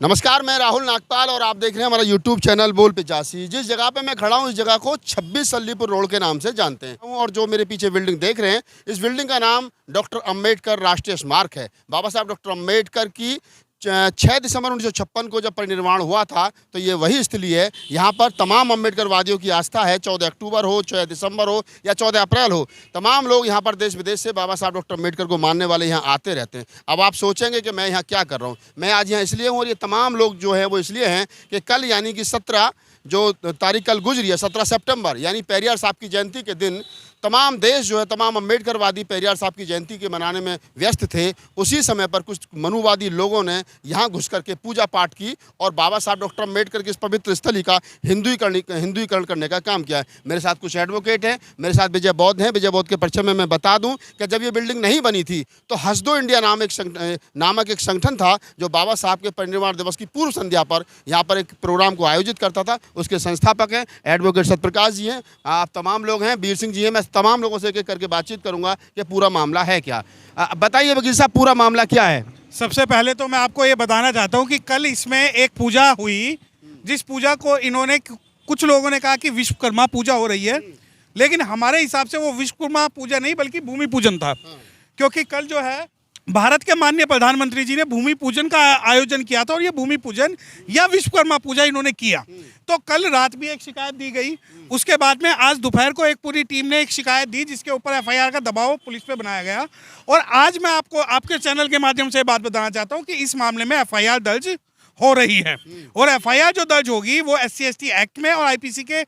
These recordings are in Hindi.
नमस्कार, मैं राहुल नागपाल और आप देख रहे हैं हमारा YouTube चैनल बोल पिचासी। जिस जगह पे मैं खड़ा हूँ इस जगह को 26 अलीपुर रोड के नाम से जानते हैं और जो मेरे पीछे बिल्डिंग देख रहे हैं इस बिल्डिंग का नाम डॉक्टर अंबेडकर राष्ट्रीय स्मारक है। बाबा साहब डॉक्टर अंबेडकर की 6 दिसंबर 1956 को जब परिनिर्वाण हुआ था तो ये वही स्थली है। यहाँ पर तमाम अम्बेडकरवादियों की आस्था है। 14 अक्टूबर हो, 6 दिसंबर हो या 14 अप्रैल हो, तमाम लोग यहाँ पर देश विदेश से बाबा साहब डॉक्टर अम्बेडकर को मानने वाले यहाँ आते रहते हैं। अब आप सोचेंगे कि मैं यहाँ क्या कर रहा हूँ। मैं आज यहाँ इसलिए हूँ और ये तमाम लोग जो है वो इसलिए हैं कि कल यानी कि 17 जो तारीख कल गुजरी है 17 सितंबर यानी पेरियार साहब की जयंती के दिन तमाम देश जो है तमाम अम्बेडकरवादी पेरियार साहब की जयंती के मनाने में व्यस्त थे। उसी समय पर कुछ मनुवादी लोगों ने यहाँ घुस करके पूजा पाठ की और बाबा साहब डॉक्टर अम्बेडकर की इस पवित्र स्थली का हिंदुईकरण करने का काम किया है। मेरे साथ कुछ एडवोकेट हैं, मेरे साथ विजय बौद्ध हैं। विजय बौद्ध के परिचय में मैं बता दूं कि जब ये बिल्डिंग नहीं बनी थी तो हसदो इंडिया नामक एक संगठन था जो बाबा साहब के परिनिर्वाण दिवस की पूर्व संध्या पर यहाँ पर एक प्रोग्राम को आयोजित करता था। उसके संस्थापक हैं एडवोकेट सत्यप्रकाश जी हैं, आप तमाम लोग हैं, वीर सिंह जी हैं। मैं तमाम लोगों से एक एक करके बातचीत करूंगा कि पूरा मामला है क्या। बताइए वकील साहब, पूरा मामला क्या है? सबसे पहले तो मैं आपको ये बताना चाहता हूँ कि कल इसमें एक पूजा हुई, जिस पूजा को इन्होंने कुछ लोगों ने कहा कि विश्वकर्मा पूजा हो रही है, लेकिन हमारे हिसाब से वो विश्वकर्मा पूजा नहीं बल्कि भूमि पूजन था। क्योंकि कल जो है भारत के माननीय प्रधानमंत्री जी ने भूमि पूजन का आयोजन किया था और ये भूमि पूजन या विश्वकर्मा पूजा इन्होंने किया। तो कल रात भी एक शिकायत दी गई, उसके बाद में आज दोपहर को एक पूरी टीम ने एक शिकायत दी जिसके ऊपर एफआईआर का दबाव पुलिस पे बनाया गया। और आज मैं आपको आपके चैनल के माध्यम से बात बताना चाहता हूँ कि इस मामले में एफआईआर दर्ज हो रही है और एफआईआर जो दर्ज होगी वो SC/ST एक्ट में और आईपीसी के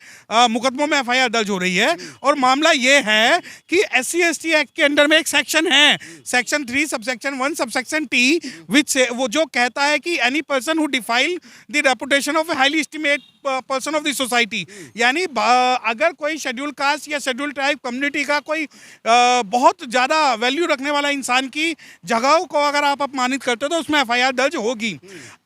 मुकदमों में एफआईआर दर्ज हो रही है। और मामला ये है कि SC/ST एक्ट के अंडर में एक सेक्शन है, सेक्शन 3 सबसेक्शन 1 सबसेक्शन T, विच वो जो कहता है कि any person who defile the reputation of a highly estimate person of the society, यानी अगर कोई शेड्यूल कास्ट या शेड्यूल ट्राइब कम्युनिटी का कोई बहुत ज़्यादा वैल्यू रखने वाला इंसान की जगहों को अगर आप अपमानित करते हो तो उसमें एफआईआर दर्ज होगी।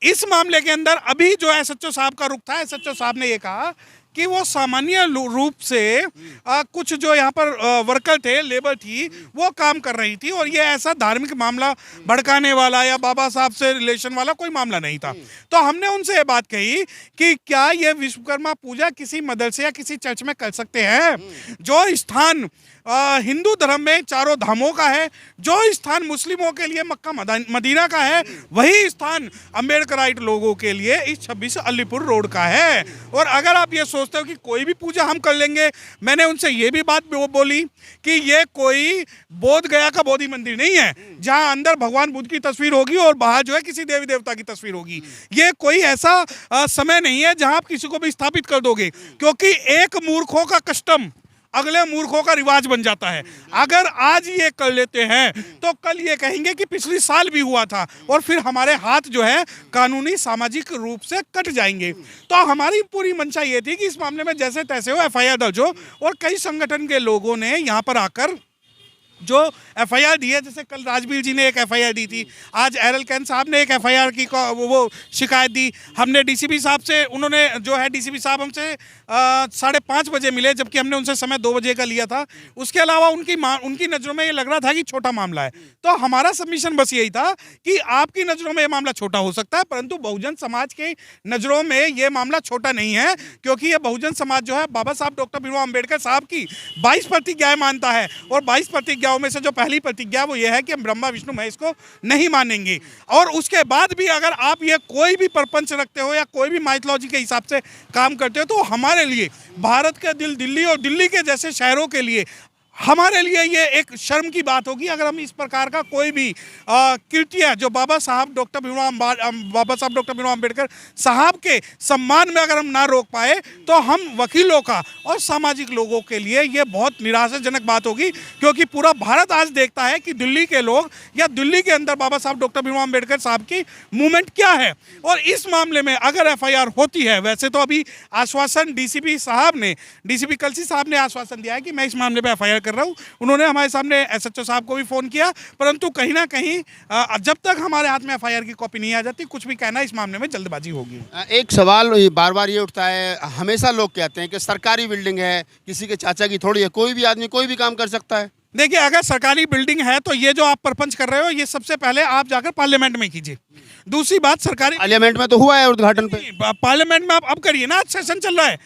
इस मामले के अंदर अभी जो SHO साहब का रुख था, SHO साहब ने ये कहा कि वो सामान्य रूप से कुछ जो यहाँ पर वर्कर थे, लेबर थी, वो काम कर रही थी और ये ऐसा धार्मिक मामला भड़काने वाला या बाबा साहब से रिलेशन वाला कोई मामला नहीं था। तो हमने उनसे ये बात कही कि क्या ये विश्वकर्मा पूजा किसी मदरसे या किसी चर्च में कर सकते हैं? जो स्थान हिंदू धर्म में चारों धामों का है, जो स्थान मुस्लिमों के लिए मक्का मदीना का है, वही स्थान अम्बेडकराइट लोगों के लिए इस 26 अलीपुर रोड का है। और अगर आप ये सोचते हो कि कोई भी पूजा हम कर लेंगे, मैंने उनसे ये भी बात बोली कि ये कोई बोध गया का बोधि मंदिर नहीं है जहां अंदर भगवान बुद्ध की तस्वीर होगी और बाहर जो है किसी देवी देवता की तस्वीर होगी। ये कोई ऐसा समय नहीं है जहां आप किसी को भी स्थापित कर दोगे, क्योंकि एक मूर्खों का कस्टम अगले मूर्खों का रिवाज बन जाता है। अगर आज ये कर लेते हैं तो कल ये कहेंगे कि पिछले साल भी हुआ था और फिर हमारे हाथ जो है कानूनी सामाजिक रूप से कट जाएंगे। तो हमारी पूरी मंशा ये थी कि इस मामले में जैसे तैसे हो एफआईआर दर्ज हो। और कई संगठन के लोगों ने यहाँ पर आकर जो एफआईआर दी है, जैसे कल राजवीर जी ने एक एफआईआर दी थी, आज एरल कैन साहब ने एक एफआईआर की वो शिकायत दी। हमने डीसीपी साहब से, उन्होंने जो है डीसीपी साहब हमसे 5:30 बजे मिले, जबकि हमने उनसे समय 2 बजे का लिया था। उसके अलावा उनकी नज़रों में ये लग रहा था कि छोटा मामला है। तो हमारा सबमिशन बस यही था कि आपकी नज़रों में ये मामला छोटा हो सकता है, परंतु बहुजन समाज के नज़रों में ये मामला छोटा नहीं है, क्योंकि ये बहुजन समाज जो है बाबा साहब डॉक्टर भीमराव अम्बेडकर साहब की 22 प्रतिज्ञाएं मानता है। और 22 प्रतिज्ञाओं में से जो पहली प्रतिज्ञा वो ये है कि हम ब्रह्मा विष्णु महेश को नहीं मानेंगे। और उसके बाद भी अगर आप ये कोई भी प्रपंच रखते हो या कोई भी माइथोलॉजी के हिसाब से काम करते हो, तो हमारे लिए भारत का दिल दिल्ली और दिल्ली के जैसे शहरों के लिए हमारे लिए ये एक शर्म की बात होगी अगर हम इस प्रकार का कोई भी कृत्य जो बाबा साहब डॉक्टर भीमराव अम्बेडकर साहब के सम्मान में अगर हम ना रोक पाए, तो हम वकीलों का और सामाजिक लोगों के लिए ये बहुत निराशाजनक बात होगी। क्योंकि पूरा भारत आज देखता है कि दिल्ली के लोग या दिल्ली के अंदर बाबा साहब डॉक्टर भीमराव अम्बेडकर साहब की मूवमेंट क्या है। और इस मामले में अगर एफआईआर होती है, वैसे तो अभी आश्वासन डीसीपी कलसी साहब ने आश्वासन दिया है कि मैं इस मामले में एफआईआर कर रहा हूं। उन्होंने हमारे सामने SHO साहब को भी फ़ोन किया, परंतु कहीं ना कहीं जब तक हमारे हाथ में एफआईआर की कॉपी नहीं आ जाती, कुछ भी कहना इस मामले में जल्दबाजी होगी। एक सवाल बार बार ये उठता है, हमेशा लोग कहते हैं कि सरकारी बिल्डिंग है, किसी के चाचा की थोड़ी है, कोई भी आदमी कोई भी काम कर सकता है। देखिए, अगर सरकारी बिल्डिंग है तो ये जो आप परपंच कर रहे हो, ये सबसे पहले आप जाकर पार्लियामेंट में कीजिए। दूसरी बात, सरकारी पार्लियामेंट में तो हुआ है उद्घाटन पे। पार्लियामेंट में आप अब करिए ना, सेशन चल रहा है,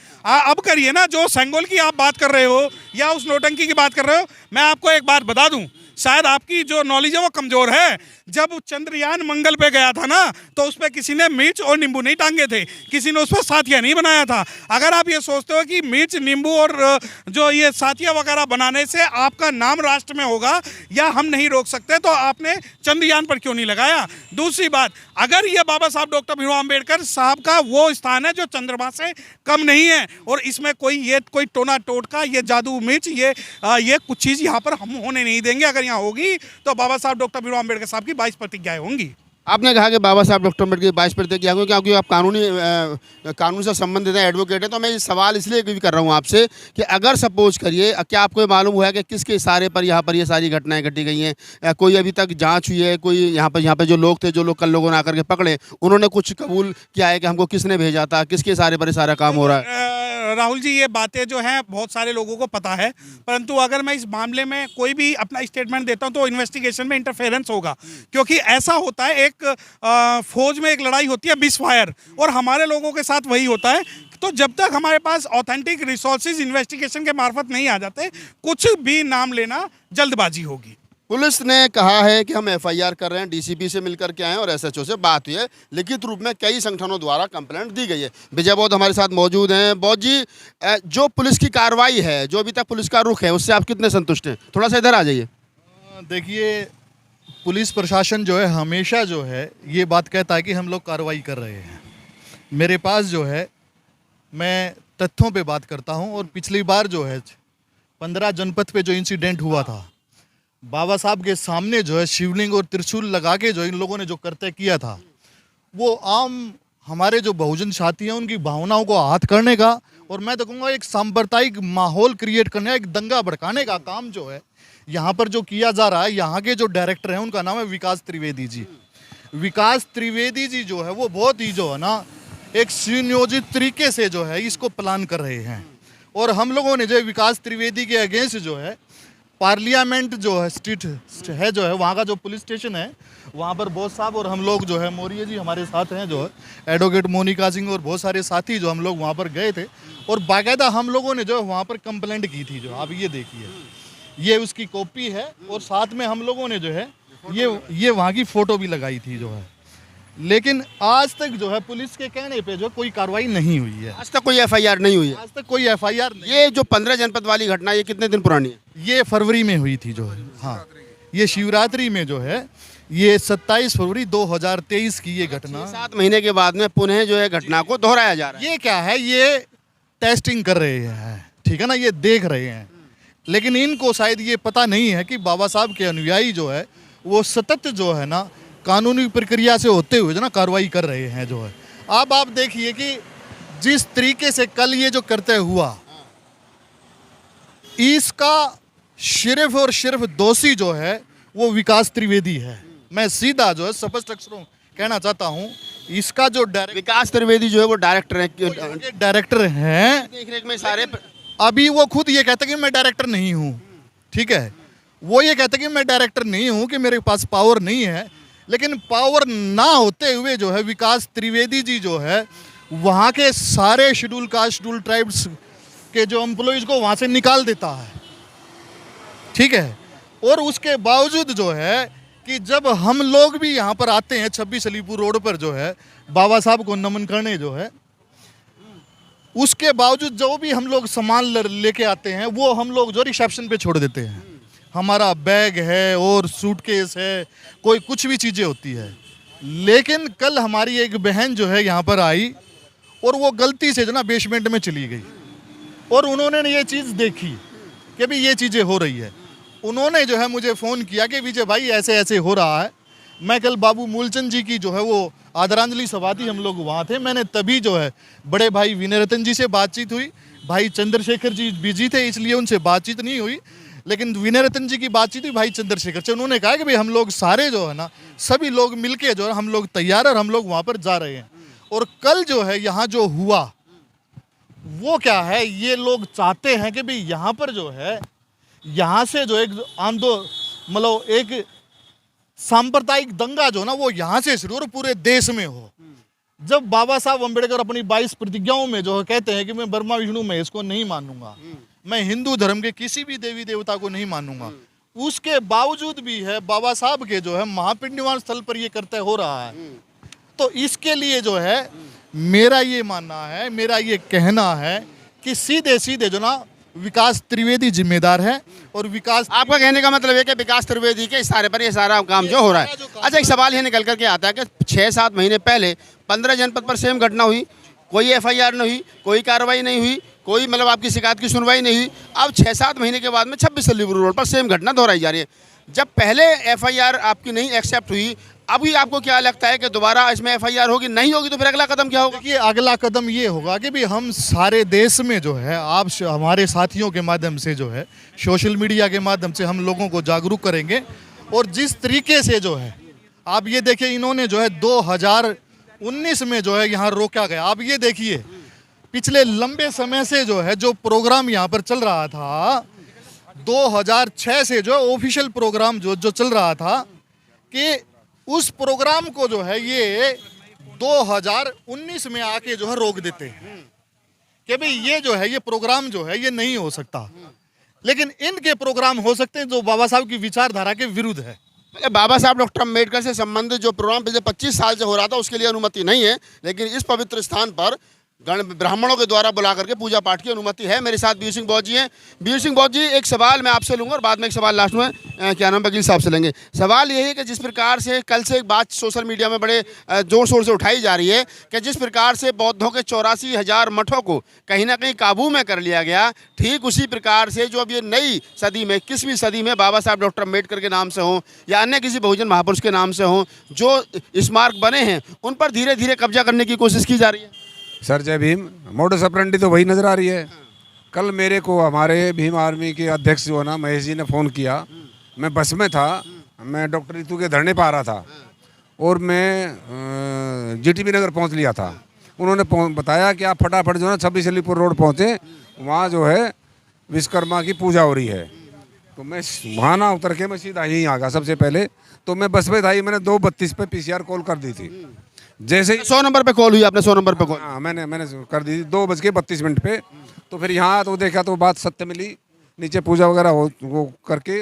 अब करिए ना। जो सेंगोल की आप बात कर रहे हो या उस नौटंकी की बात कर रहे हो, मैं आपको एक बात बता दूं, शायद आपकी जो नॉलेज है वो कमजोर है। जब चंद्रयान मंगल पे गया था ना, तो उस पर किसी ने मिर्च और नींबू नहीं टांगे थे, किसी ने उस पर साथिया नहीं बनाया था। अगर आप ये सोचते हो कि मिर्च, नींबू और जो ये साथिया वगैरह बनाने से आपका नाम राष्ट्र में होगा या हम नहीं रोक सकते, तो आपने चंद्रयान पर क्यों नहीं लगाया? दूसरी बात, अगर ये बाबा साहब डॉक्टर भीमराव अम्बेडकर साहब का वो स्थान है जो चंद्रमा से कम नहीं है, और इसमें कोई टोना टोटका, ये जादू मिर्च, ये कुछ चीज़ यहाँ पर हम होने नहीं देंगे। अगर यहाँ होगी तो बाबा साहब डॉक्टर भीमराव अम्बेडकर साहब की 22 प्रतिज्ञाएं होंगी। आपने कहा कि बाबा साहब डॉक्टर अम्बेडकर की 22 प्रतिज्ञा होंगी, क्योंकि आप कानून से संबंधित है, एडवोकेट है, तो मैं ये सवाल इसलिए भी कर रहा हूँ आपसे कि अगर सपोज करिए, क्या आपको ये मालूम हुआ है कि किसके इशारे पर यहाँ पर ये सारी घटनाएं घटी गई हैं? कोई अभी तक जांच हुई है? कोई यहाँ पे जो लोग थे, जो लोग कल लोगों ने आकर के पकड़े, उन्होंने कुछ कबूल किया है कि हमको किसने भेजा था, किसके इशारे पर ये सारा काम हो रहा है? राहुल जी, ये बातें जो हैं बहुत सारे लोगों को पता है, परंतु अगर मैं इस मामले में कोई भी अपना स्टेटमेंट देता हूं तो इन्वेस्टिगेशन में इंटरफेरेंस होगा। क्योंकि ऐसा होता है, एक फौज में एक लड़ाई होती है मिस फायर, और हमारे लोगों के साथ वही होता है। तो जब तक हमारे पास ऑथेंटिक रिसोर्सेज इन्वेस्टिगेशन के मार्फत नहीं आ जाते, कुछ भी नाम लेना जल्दबाजी होगी। पुलिस ने कहा है कि हम एफआईआर कर रहे हैं, डीसीपी से मिलकर के आए हैं और एसएचओ से बात हुई है। लिखित रूप में कई संगठनों द्वारा कंप्लेंट दी गई है। विजय बौद्ध हमारे साथ मौजूद हैं। बौद्ध जी, जो पुलिस की कार्रवाई है, जो अभी तक पुलिस का रुख है, उससे आप कितने संतुष्ट हैं? थोड़ा सा इधर आ जाइए। देखिए, पुलिस प्रशासन जो है हमेशा जो है ये बात कहता है कि हम लोग कार्रवाई कर रहे हैं। मेरे पास जो है, मैं तथ्यों पे बात करता हूँ, और पिछली बार जो है 15 जनपद पे जो इंसिडेंट हुआ था, बाबा साहब के सामने जो है शिवलिंग और त्रिशूल लगा के जो इन लोगों ने जो कर्तव्य किया था, वो आम हमारे जो बहुजन साथी हैं उनकी भावनाओं को आहत करने का, और मैं तो कहूँगा एक सांप्रदायिक माहौल क्रिएट करने का, एक दंगा भड़काने का काम जो है यहाँ पर जो किया जा रहा है। यहाँ के जो डायरेक्टर हैं उनका नाम है विकास त्रिवेदी जी। विकास त्रिवेदी जी जो है वो बहुत ही जो है ना एक सुनियोजित तरीके से जो है इसको प्लान कर रहे हैं। और हम लोगों ने जो विकास त्रिवेदी के अगेंस्ट जो है पार्लियामेंट जो है स्ट्रीट है जो है वहाँ का जो पुलिस स्टेशन है, वहाँ पर बोस साहब और हम लोग जो है, मौर्य जी हमारे साथ हैं, जो है एडवोकेट मोनिका सिंह और बहुत सारे साथी जो हम लोग वहाँ पर गए थे, और बाकायदा हम लोगों ने जो है वहाँ पर कंप्लेंट की थी। जो आप ये देखिए, ये उसकी कॉपी है, और साथ में हम लोगों ने जो है ये वहाँ की फ़ोटो भी लगाई थी जो है। लेकिन आज तक जो है पुलिस के कहने पे जो कोई कार्रवाई नहीं हुई है। आज तक कोई एफआईआर नहीं हुई है? आज तक कोई एफआईआर नहीं। ये जो 15 जनपद वाली घटना, ये कितने दिन पुरानी है? ये फरवरी में हुई थी जो है। हाँ, ये शिवरात्रि में जो है, ये 27 फरवरी 2023 की ये घटना। 7 महीने के बाद में पुनः जो है घटना को दोहराया जा रहा है। ये क्या है, ये टेस्टिंग कर रहे हैं, ठीक है ना, ये देख रहे हैं। लेकिन इनको शायद ये पता नहीं है कि बाबा साहब के अनुयायी जो है वो सतत जो है ना कानूनी प्रक्रिया से होते हुए जो ना कार्रवाई कर रहे हैं जो है। अब आप देखिए कि जिस तरीके से कल ये जो कर्तव्य हुआ, इसका सिर्फ और सिर्फ दोषी जो है वो विकास त्रिवेदी है। मैं सीधा जो है स्पष्ट अक्षरों कहना चाहता हूँ, इसका जो विकास त्रिवेदी जो है वो डायरेक्टर हैं देख रेख में सारे। अभी वो खुद ये कहते हैं कि मैं डायरेक्टर नहीं हूँ, ठीक है, वो ये कहते हैं कि मैं डायरेक्टर नहीं हूँ, कि मेरे पास पावर नहीं है। लेकिन पावर ना होते हुए जो है विकास त्रिवेदी जी जो है वहाँ के सारे शेड्यूल कास्ट, शेड्यूल ट्राइब्स के जो एम्प्लॉइज़ को वहाँ से निकाल देता है, ठीक है। और उसके बावजूद जो है कि जब हम लोग भी यहाँ पर आते हैं 26 अलीपुर रोड पर जो है बाबा साहब को नमन करने जो है, उसके बावजूद जो भी हम लोग सामान लेके आते हैं वो हम लोग जो रिसेप्शन पे छोड़ देते हैं। हमारा बैग है और सूटकेस है, कोई कुछ भी चीज़ें होती है। लेकिन कल हमारी एक बहन जो है यहाँ पर आई और वो गलती से जो ना बेसमेंट में चली गई, और उन्होंने ये चीज़ देखी कि भी ये चीज़ें हो रही है। उन्होंने जो है मुझे फ़ोन किया कि विजय भाई ऐसे ऐसे हो रहा है। मैं कल बाबू मूलचंद जी की जो है वो आदरांजलि सभा थी, हम लोग वहाँ थे। मैंने तभी जो है बड़े भाई विनय रतन जी से बातचीत हुई। भाई चंद्रशेखर जी बिजी थे इसलिए उनसे बातचीत नहीं हुई, लेकिन विनय रतन जी की बातचीत हुई भाई चंद्रशेखर से। उन्होंने कहा कि भाई हम लोग सारे जो है ना सभी लोग मिलके जो है हम लोग तैयार और हम लोग वहाँ पर जा रहे हैं। और कल जो है यहाँ जो हुआ वो क्या है, ये लोग चाहते हैं कि भाई यहाँ पर जो है यहाँ से जो एक मतलब एक सांप्रदायिक दंगा जो ना वो यहाँ से शुरू और पूरे देश में हो। जब बाबा साहब अम्बेडकर अपनी 22 प्रतिज्ञाओं में जो कहते हैं कि मैं ब्रह्मा विष्णु महेश को नहीं मानूंगा, मैं हिंदू धर्म के किसी भी देवी देवता को नहीं मानूंगा, उसके बावजूद भी है बाबा साहब के जो है महापिंडवान स्थल पर ये करते हो रहा है। तो इसके लिए जो है मेरा ये मानना है, मेरा ये कहना है कि सीधे सीधे जो ना विकास त्रिवेदी जिम्मेदार है। और विकास, आपका कहने का मतलब है कि विकास त्रिवेदी के इशारे पर ये सारा काम जो हो रहा है। अच्छा, एक सवाल ये निकल करके आता है कि 6-7 महीने पहले 15 जनपद पर सेम घटना हुई, कोई एफआईआर नहीं हुई, कोई कार्रवाई नहीं हुई, कोई मतलब आपकी शिकायत की सुनवाई नहीं हुई। अब 6-7 महीने के बाद में 26 सलीपुर रोड पर सेम घटना दोहराई जा रही है। जब पहले एफआईआर आपकी नहीं एक्सेप्ट हुई, अभी आपको क्या लगता है कि दोबारा इसमें एफआईआर होगी? नहीं होगी तो फिर अगला कदम क्या होगा? देखिए, अगला कदम ये होगा कि भी हम सारे देश में जो है आप हमारे साथियों के माध्यम से जो है सोशल मीडिया के माध्यम से हम लोगों को जागरूक करेंगे। और जिस तरीके से जो है आप ये देखिए, इन्होंने जो है 2019 में जो है यहाँ रोका गया। आप ये देखिए, पिछले लंबे समय से जो है जो प्रोग्राम यहाँ पर चल रहा था, 2006 से जो ऑफिशियल प्रोग्राम जो चल रहा था, कि उस प्रोग्राम को जो है ये 2019 में आके जो है रोक देते हैं कि भाई ये जो है ये प्रोग्राम जो है ये नहीं हो सकता। लेकिन इनके प्रोग्राम हो सकते हैं जो बाबा साहब की विचारधारा के विरुद्ध है। बाबा साहब डॉक्टर अम्बेडकर से संबंधित जो प्रोग्राम पिछले 25 साल से हो रहा था उसके लिए अनुमति नहीं है, लेकिन इस पवित्र स्थान पर ब्राह्मणों के द्वारा बुला करके पूजा पाठ की अनुमति है। मेरे साथ बीयू सिंह बौद्ध जी हैं। बीयू सिंह बौद्ध जी, एक सवाल मैं आपसे लूँगा और बाद में एक सवाल लास्ट में क्या नाम वकील साहब से लेंगे। सवाल यही है कि जिस प्रकार से कल से एक बात सोशल मीडिया में बड़े ज़ोर शोर से उठाई जा रही है कि जिस प्रकार से बौद्धों के 84,000 मठों को कहीं ना कहीं काबू में कर लिया गया, ठीक उसी प्रकार से जो अब ये नई सदी में 21वीं सदी में बाबा साहब डॉक्टर अम्बेडकर के नाम से हों या अन्य किसी बहुजन महापुरुष के नाम से हों, जो स्मारक बने हैं उन पर धीरे धीरे कब्जा करने की कोशिश की जा रही है। सर जय भीम। मोडस ऑपरेंडी तो वही नज़र आ रही है। कल मेरे को हमारे भीम आर्मी के अध्यक्ष जो है ना महेश जी ने फ़ोन किया। मैं बस में था, मैं डॉक्टर रितु के धरने पर आ रहा था और मैं जीटीबी नगर पहुंच लिया था। उन्होंने बताया कि आप फटाफट जो है 26 अलीपुर रोड पहुँचे, वहाँ जो है विश्वकर्मा की पूजा हो रही है। तो मैं वहाँ ना उतर के मैं सीधा यहीं आ गया। सबसे पहले तो मैं बस में था ही, मैंने 2:32 पे PCR कॉल कर दी थी। जैसे 100 नंबर पे कॉल हुई आपने? 100 नंबर पे कॉल? हाँ, मैंने कर दी थी 2:32 पे। तो फिर यहाँ तो देखा तो बात सत्य मिली। नीचे पूजा वगैरह वो करके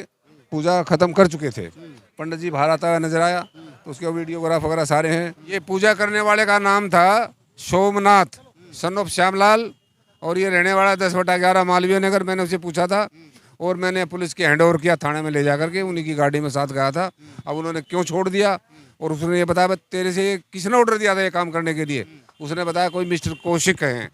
पूजा ख़त्म कर चुके थे। पंडित जी बाहर आता हुआ नजर आया, तो उसके वीडियोग्राफ वगैरह सारे हैं। ये पूजा करने वाले का नाम था सोमनाथ सन ऑफ श्यामलाल और ये रहने वाला 10/11 मालवीय नगर। मैंने उसे पूछा था और मैंने पुलिस के हैंड ओवर किया थाने में ले जा करके। उन्हीं की गाड़ी में साथ गया था। अब उन्होंने क्यों छोड़ दिया और उसने ये बताया तेरे से किसने ऑर्डर दिया था ये काम करने के लिए? उसने बताया कोई मिस्टर कौशिक हैं।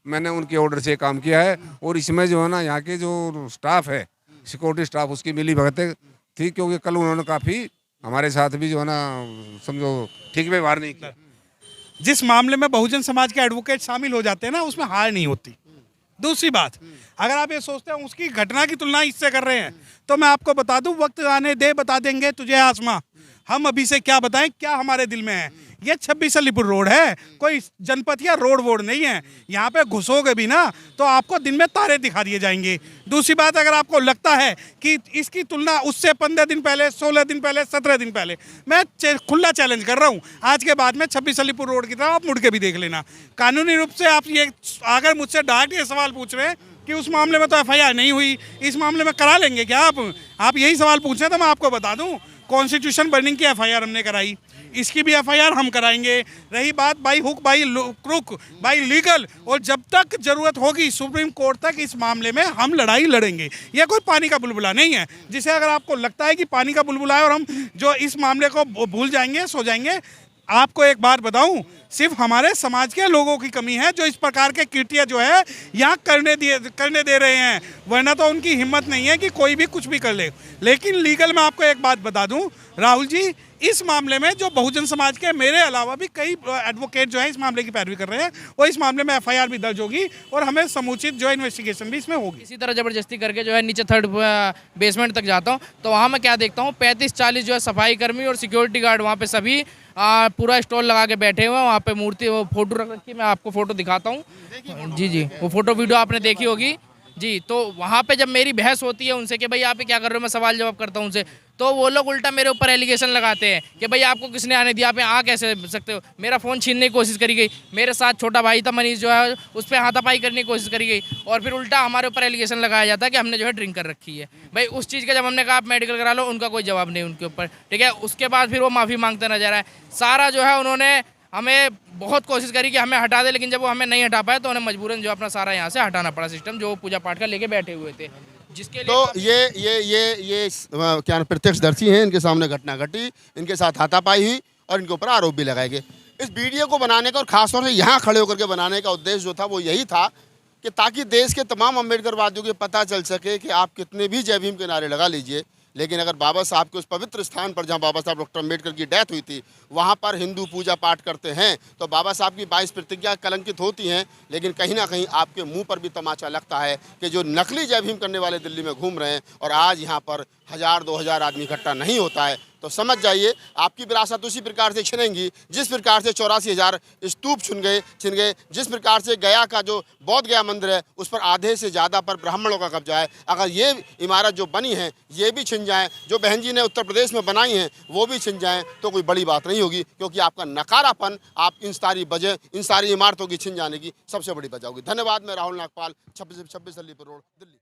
मैंने उनके ऑर्डर से काम किया है। और इसमें जो है ना यहाँ के जो स्टाफ है, सिक्योरिटी स्टाफ, उसकी मिली भगत थी, क्योंकि कल उन्होंने काफ़ी हमारे साथ भी जो है ना समझो ठीक व्यवहार नहीं किया। जिस मामले में बहुजन समाज के एडवोकेट शामिल हो जाते हैं ना, उसमें हार नहीं होती। दूसरी बात, अगर आप ये सोचते हैं उसकी घटना की तुलना इससे कर रहे हैं, तो मैं आपको बता दूं, वक्त आने दे बता देंगे तुझे आसमां। हम अभी से क्या बताएं क्या हमारे दिल में है। ये 26 अलीपुर रोड है, कोई जनपद या रोड वोड नहीं है। यहाँ पे घुसोगे भी ना तो आपको दिन में तारे दिखा दिए जाएंगे। दूसरी बात, अगर आपको लगता है कि इसकी तुलना उससे 15 दिन पहले, 16 दिन पहले, 17 दिन पहले, मैं खुला चैलेंज कर रहा हूँ, आज के बाद में 26 अलीपुर रोड की तरफ आप मुड़ के भी देख लेना। कानूनी रूप से आप ये अगर मुझसे डायरेक्ट ये सवाल पूछ रहे हैं कि उस मामले में तो FIR नहीं हुई, इस मामले में करा लेंगे क्या आप यही सवाल पूछ रहे हैं, तो मैं आपको बता दूं कॉन्स्टिट्यूशन बर्निंग की FIR हमने कराई, इसकी भी FIR हम कराएंगे। रही बात by hook by crook by legal, और जब तक जरूरत होगी सुप्रीम कोर्ट तक इस मामले में हम लड़ाई लड़ेंगे। यह कोई पानी का बुलबुला नहीं है जिसे अगर आपको लगता है कि पानी का बुलबुला है और हम जो इस मामले को भूल जाएंगे, सो जाएंगे। आपको एक बात बताऊं, सिर्फ हमारे समाज के लोगों की कमी है जो इस प्रकार के कृत्य जो है यहाँ करने दे रहे हैं, वरना तो उनकी हिम्मत नहीं है कि कोई भी कुछ भी कर ले। लेकिन लीगल में आपको एक बात बता दूं राहुल जी, इस मामले में जो बहुजन समाज के मेरे अलावा भी कई एडवोकेट जो है इस मामले की पैरवी कर रहे हैं, और इस मामले में FIR भी दर्ज होगी और हमें समुचित जो इन्वेस्टिगेशन भी इसमें होगी। इसी तरह ज़बरदस्ती करके जो है नीचे 3rd बेसमेंट तक जाता हूँ तो वहाँ मैं क्या देखता हूँ, 35-40 जो है सफाई कर्मी और सिक्योरिटी गार्ड वहाँ पे सभी पूरा स्टॉल लगा के बैठे हुए हैं। वहाँ पे मूर्ति, वो फोटो रख रखी है, मैं आपको फोटो दिखाता हूँ। जी, वो फोटो वीडियो आपने देखी होगी। जी, तो वहाँ पे जब मेरी बहस होती है उनसे कि भाई आप ये क्या कर रहे हो, मैं सवाल जवाब करता हूँ उनसे, तो वो लोग उल्टा मेरे ऊपर एलिगेशन लगाते हैं कि भाई आपको किसने आने दिया, आप यहाँ आ कैसे सकते हो। मेरा फ़ोन छीनने की कोशिश करी गई, मेरे साथ छोटा भाई था मनीष जो है उस पर हाथापाई करने की कोशिश करी गई, और फिर उल्टा हमारे ऊपर एलिगेशन लगाया जाता है कि हमने जो है ड्रिंक कर रखी है। भाई उस चीज़ का जब हमने कहा आप मेडिकल करा लो, उनका कोई जवाब नहीं उनके ऊपर, ठीक है। उसके बाद फिर वो माफ़ी मांगते नजर आए। सारा जो है उन्होंने हमें बहुत कोशिश करी कि हमें हटा दे, लेकिन जब वो हमें नहीं हटा पाए तो उन्हें मजबूरन जो अपना सारा यहाँ से हटाना पड़ा सिस्टम जो पूजा पाठ का लेके बैठे हुए थे, जिसके लिए तो ये क्या प्रत्यक्षदर्शी हैं, इनके सामने घटना घटी, इनके साथ हाथापाई हुई और इनके ऊपर आरोप भी लगाए गए। इस वीडियो को बनाने का और खासतौर से यहाँ खड़े होकर के बनाने का उद्देश्य जो था वो यही था कि ताकि देश के तमाम अम्बेडकरवादियों को पता चल सके कि आप कितने भी जय भीम के नारे लगा लीजिए, लेकिन अगर बाबा साहब के उस पवित्र स्थान पर जहाँ बाबा साहब डॉक्टर अम्बेडकर की डेथ हुई थी वहाँ पर हिंदू पूजा पाठ करते हैं तो बाबा साहब की 22 प्रतिज्ञा कलंकित होती हैं। लेकिन कहीं ना कहीं आपके मुंह पर भी तमाचा लगता है कि जो नकली जय भीम करने वाले दिल्ली में घूम रहे हैं और आज यहाँ पर 1000-2000 आदमी इकट्ठा नहीं होता है, तो समझ जाइए आपकी विरासत उसी प्रकार से छिनेंगी जिस प्रकार से 84,000 स्तूप छिन गए, जिस प्रकार से गया का जो बौद्ध गया मंदिर है उस पर आधे से ज़्यादा पर ब्राह्मणों का कब्जा है। अगर ये इमारत जो बनी है ये भी छिन जाए, जो बहन जी ने उत्तर प्रदेश में बनाई हैं वो भी छिन जाएँ, तो कोई बड़ी बात नहीं होगी, क्योंकि आपका नकारापन आप इन सारी इमारतों की छिन जाने की सबसे बड़ी वजह होगी। धन्यवाद। मैं राहुल नागपाल, 26 अलीपुर रोड, दिल्ली।